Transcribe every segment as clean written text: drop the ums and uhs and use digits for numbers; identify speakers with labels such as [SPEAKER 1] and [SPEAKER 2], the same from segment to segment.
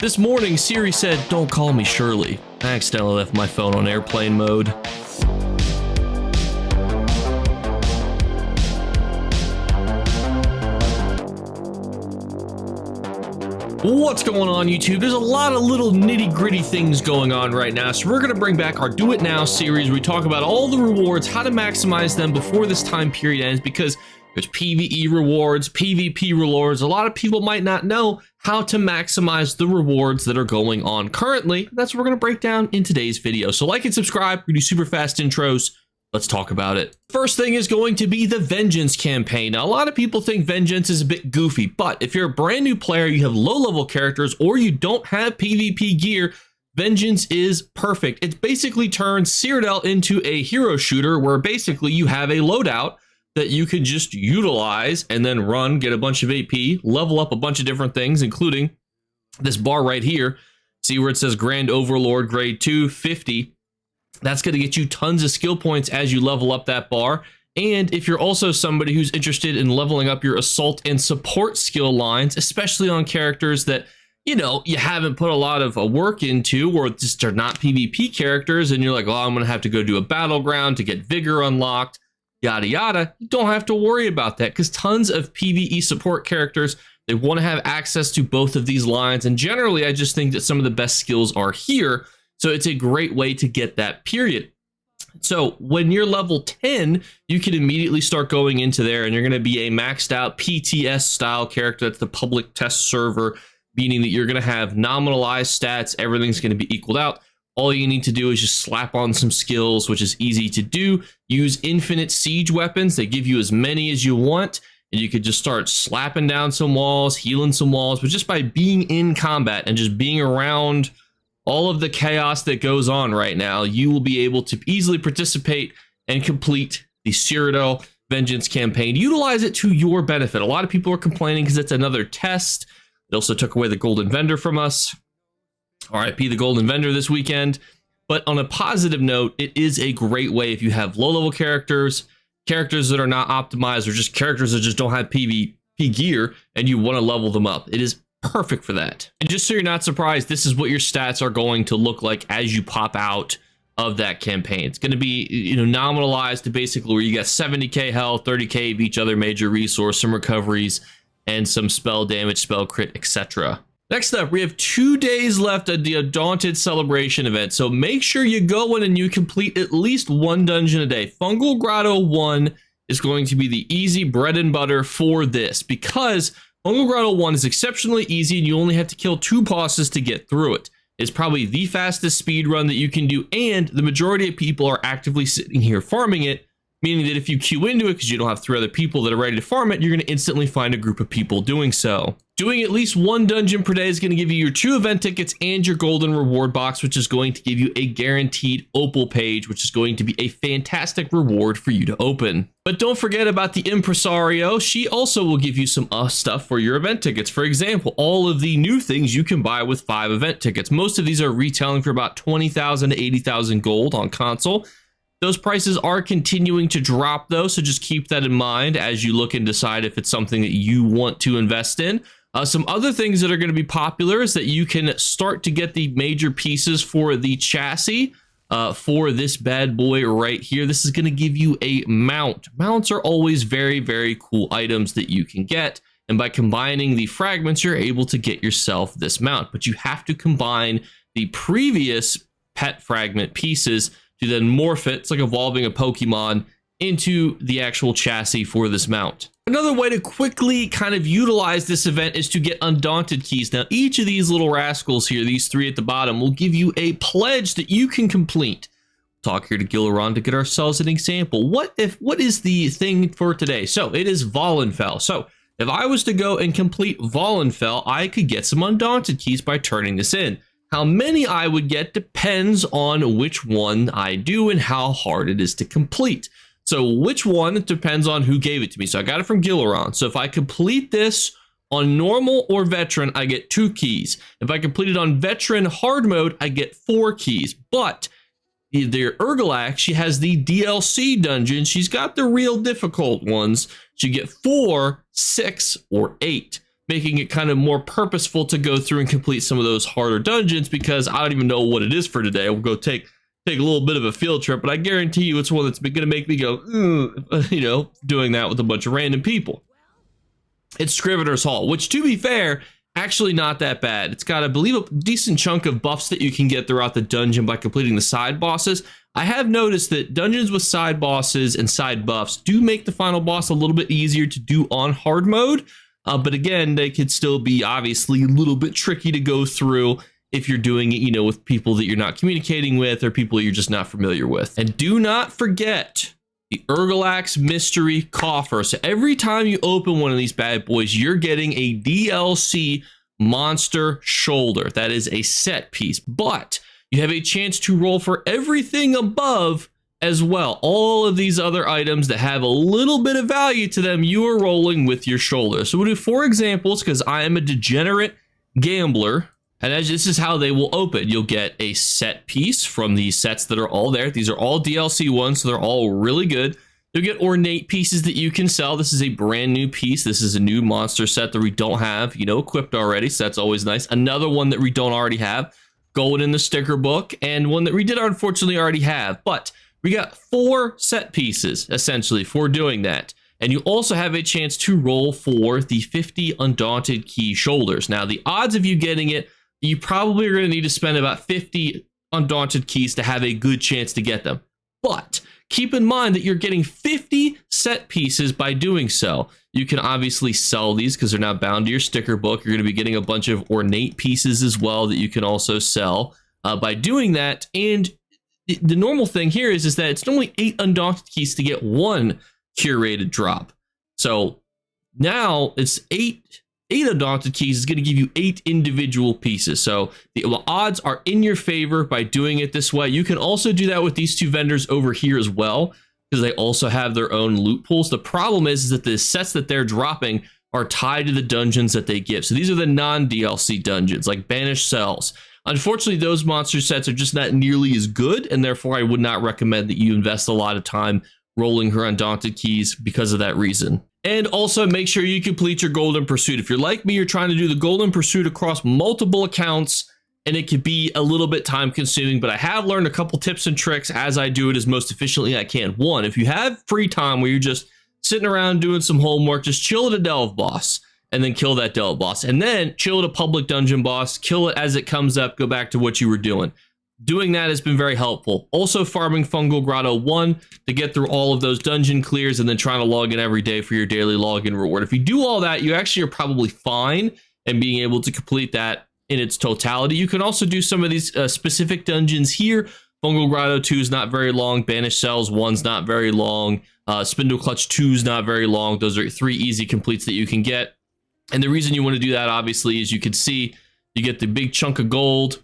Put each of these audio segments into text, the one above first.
[SPEAKER 1] This morning, Siri said, "Don't call me Shirley." I accidentally left my phone on airplane mode. What's going on, YouTube? There's a lot of little nitty-gritty things going on right now, so we're going to bring back our Do It Now series where we talk about all the rewards, how to maximize them before this time period ends, because there's PvE rewards, PvP rewards. A lot of people might not know how to maximize the rewards that are going on currently. That's what we're going to break down in today's video. So like and subscribe. We do super fast intros. Let's talk about it. First thing is going to be the Vengeance campaign. Now, a lot of people think Vengeance is a bit goofy, but if you're a brand new player, you have low-level characters, or you don't have PvP gear, Vengeance is perfect. It basically turns Cyrodiil into a hero shooter where basically you have a loadout that you can just utilize and then run, get a bunch of AP, level up a bunch of different things, including this bar right here. See where it says Grand Overlord Grade 2, 50. That's going to get you tons of skill points as you level up that bar. And if you're also somebody who's interested in leveling up your assault and support skill lines, especially on characters that, you know, you haven't put a lot of work into, or just are not PvP characters, and you're like, oh, I'm going to have to go do a battleground to get vigor unlocked, yada yada, you don't have to worry about that, because tons of PvE support characters, they want to have access to both of these lines. And generally, I just think that some of the best skills are here. So it's a great way to get that period. So when you're level 10, you can immediately start going into there, and you're going to be a maxed out PTS style character. That's the public test server, meaning that you're going to have nominalized stats. Everything's going to be equaled out. All you need to do is just slap on some skills, which is easy to do. Use infinite siege weapons. They give you as many as you want, and you could just start slapping down some walls, healing some walls. But just by being in combat and just being around all of the chaos that goes on right now, you will be able to easily participate and complete the Cyrodiil Vengeance campaign. Utilize it to your benefit. A lot of people are complaining because it's another test. It also took away the Golden Vendor from us. RIP the Golden Vendor this weekend. But on a positive note, it is a great way if you have low-level characters, characters that are not optimized, or just characters that just don't have PvP gear, and you want to level them up. It is perfect for that. And just so you're not surprised, this is what your stats are going to look like as you pop out of that campaign. It's going to be, you know, nominalized to basically where you get 70k health, 30k of each other major resource, some recoveries, and some spell damage, spell crit, etc. Next up, we have 2 days left of the Undaunted Celebration event, so make sure you go in and you complete at least one dungeon a day. Fungal Grotto 1 is going to be the easy bread and butter for this, because Fungal Grotto 1 is exceptionally easy, and you only have to kill 2 bosses to get through it. It's probably the fastest speed run that you can do, and the majority of people are actively sitting here farming it, meaning that if you queue into it because you don't have 3 other people that are ready to farm it, you're going to instantly find a group of people doing so. Doing at least 1 dungeon per day is going to give you your 2 event tickets and your golden reward box, which is going to give you a guaranteed opal page, which is going to be a fantastic reward for you to open. But don't forget about the Impresario. She also will give you some stuff for your event tickets. For example, all of the new things you can buy with 5 event tickets. Most of these are retailing for about 20,000 to 80,000 gold on console. Those prices are continuing to drop though, so just keep that in mind as you look and decide if it's something that you want to invest in. Some other things that are going to be popular is that you can start to get the major pieces for the chassis for this bad boy right here. This is going to give you a mount. Mounts are always very, very cool items that you can get, and by combining the fragments, you're able to get yourself this mount. But you have to combine the previous pet fragment pieces to then morph it. It's like evolving a Pokemon into the actual chassis for this mount. Another way to quickly kind of utilize this event is to get Undaunted Keys. Now, each of these little rascals here, these 3 at the bottom, will give you a pledge that you can complete. Talk here to Gilleron to get ourselves an example. What is the thing for today? So it is Vollenfell. So if I was to go and complete Vollenfell, I could get some Undaunted Keys by turning this in. How many I would get depends on which one I do and how hard it is to complete. So which one, it depends on who gave it to me. So I got it from Gilleron. So if I complete this on normal or veteran, I get 2 keys. If I complete it on veteran hard mode, I get 4 keys. But the Urgalax, she has the DLC dungeon. She's got the real difficult ones. So you get 4, 6, or 8. making it kind of more purposeful to go through and complete some of those harder dungeons, because I don't even know what it is for today. We'll go take a little bit of a field trip, but I guarantee you it's one that's going to make me go, you know, doing that with a bunch of random people. It's Scrivener's Hall, which, to be fair, actually not that bad. It's got, I believe, a decent chunk of buffs that you can get throughout the dungeon by completing the side bosses. I have noticed that dungeons with side bosses and side buffs do make the final boss a little bit easier to do on hard mode. But again, they could still be obviously a little bit tricky to go through if you're doing it, you know, with people that you're not communicating with or people you're just not familiar with. And do not forget the Urgalax Mystery Coffer. So every time you open one of these bad boys, you're getting a DLC monster shoulder. That is a set piece, but you have a chance to roll for everything above as well. All of these other items that have a little bit of value to them, you are rolling with your shoulder. So we'll do 4 examples because I am a degenerate gambler. And as this is how they will open, you'll get a set piece from these sets that are all there. These are all DLC ones, so they're all really good. You'll get ornate pieces that you can sell. This is a brand new piece. This is a new monster set that we don't have, you know, equipped already, so that's always nice. Another one that we don't already have, gold in the sticker book, and one that we did unfortunately already have. But we got 4 set pieces, essentially, for doing that. And you also have a chance to roll for the 50 Undaunted Key shoulders. Now, the odds of you getting it, you probably are going to need to spend about 50 Undaunted Keys to have a good chance to get them. But keep in mind that you're getting 50 set pieces by doing so. You can obviously sell these because they're now bound to your sticker book. You're going to be getting a bunch of ornate pieces as well that you can also sell by doing that. And the normal thing here is that it's normally 8 Undaunted Keys to get 1 curated drop. So now it's 8 Undaunted Keys is going to give you 8 individual pieces. So the odds are in your favor by doing it this way. You can also do that with these 2 vendors over here as well, because they also have their own loot pools. The problem is that the sets that they're dropping are tied to the dungeons that they give. So these are the non-DLC dungeons, like Banished Cells. Unfortunately, those monster sets are just not nearly as good, and therefore I would not recommend that you invest a lot of time rolling her Undaunted Keys because of that reason. And also make sure you complete your Golden Pursuit. If you're like me, you're trying to do the Golden Pursuit across multiple accounts, and it could be a little bit time consuming, but I have learned a couple tips and tricks as I do it as most efficiently I can. 1, if you have free time where you're just sitting around doing some homework, just chill at a delve boss and then kill that delve boss, and then chill at a public dungeon boss, kill it as it comes up, go back to what you were doing. Doing that has been very helpful. Also farming Fungal Grotto 1 to get through all of those dungeon clears and then trying to log in every day for your daily login reward. If you do all that, you actually are probably fine and being able to complete that in its totality. You can also do some of these specific dungeons here. Fungal Grotto 2 is not very long. Banished Cells 1's not very long. Spindle Clutch 2 is not very long. Those are 3 easy completes that you can get. And the reason you want to do that, obviously, is you can see you get the big chunk of gold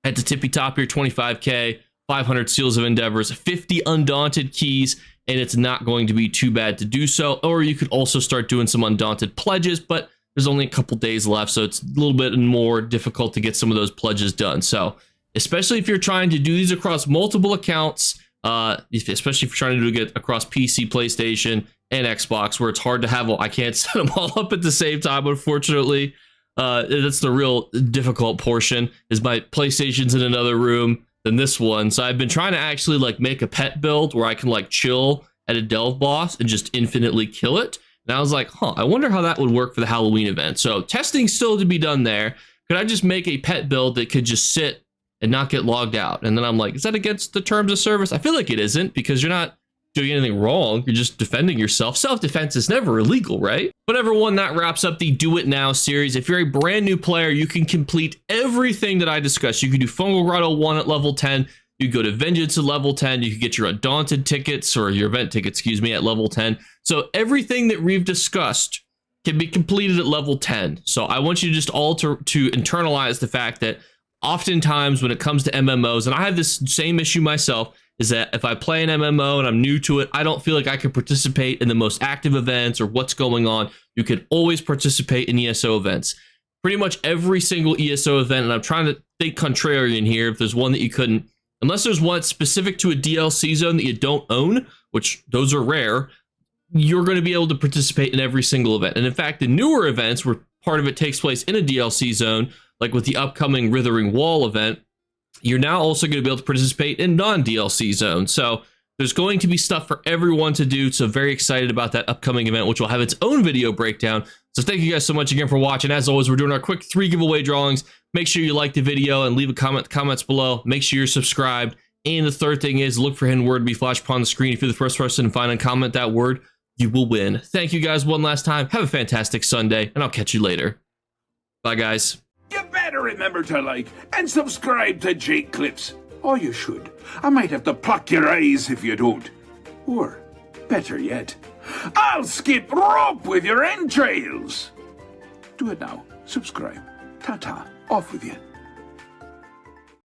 [SPEAKER 1] at the tippy top here, 25k, 500 Seals of Endeavors, 50 Undaunted Keys, and it's not going to be too bad to do so. Or you could also start doing some Undaunted Pledges, but there's only a couple days left, so it's a little bit more difficult to get some of those pledges done. So especially if you're trying to do these across multiple accounts, especially if you're trying to do it across PC, PlayStation, and Xbox, where it's hard to have, well, I can't set them all up at the same time, unfortunately. That's the real difficult portion, is my PlayStation's in another room than this one. So I've been trying to actually like make a pet build where I can like chill at a delve boss and just infinitely kill it. And I was like, I wonder how that would work for the Halloween event. So testing still to be done there. Could I just make a pet build that could just sit and not get logged out? And then I'm like, is that against the terms of service? I feel like it isn't, because you're not doing anything wrong. You're just defending yourself. Self-defense is never illegal, right? But everyone, that wraps up the Do It Now series. If you're a brand new player, you can complete everything that I discussed. You can do Fungal Grotto 1 at level 10. You can go to Vengeance at level 10. You can get your Undaunted tickets, or your event tickets, excuse me, at level 10. So everything that we've discussed can be completed at level 10. So I want you to just all to internalize the fact that oftentimes when it comes to MMOs, and I have this same issue myself, is that if I play an MMO and I'm new to it, I don't feel like I can participate in the most active events or what's going on. You can always participate in ESO events. Pretty much every single ESO event, and I'm trying to think contrarian here, if there's one that you couldn't, unless there's one specific to a DLC zone that you don't own, which those are rare, you're going to be able to participate in every single event. And in fact, the newer events where part of it takes place in a DLC zone, like with the upcoming Withering Wall event, you're now also going to be able to participate in non-DLC zones. So there's going to be stuff for everyone to do. So very excited about that upcoming event, which will have its own video breakdown. So thank you guys so much again for watching. As always, we're doing our quick 3 giveaway drawings. Make sure you like the video and leave a comments below. Make sure you're subscribed. And the third thing is look for hidden word to be flashed upon the screen. If you're the first person to find and comment that word, you will win. Thank you guys one last time. Have a fantastic Sunday, and I'll catch you later. Bye, guys.
[SPEAKER 2] You better remember to like and subscribe to Jakeclips. Or you should. I might have to pluck your eyes if you don't. Or, better yet, I'll skip rope with your entrails. Do it now. Subscribe. Ta-ta. Off with you.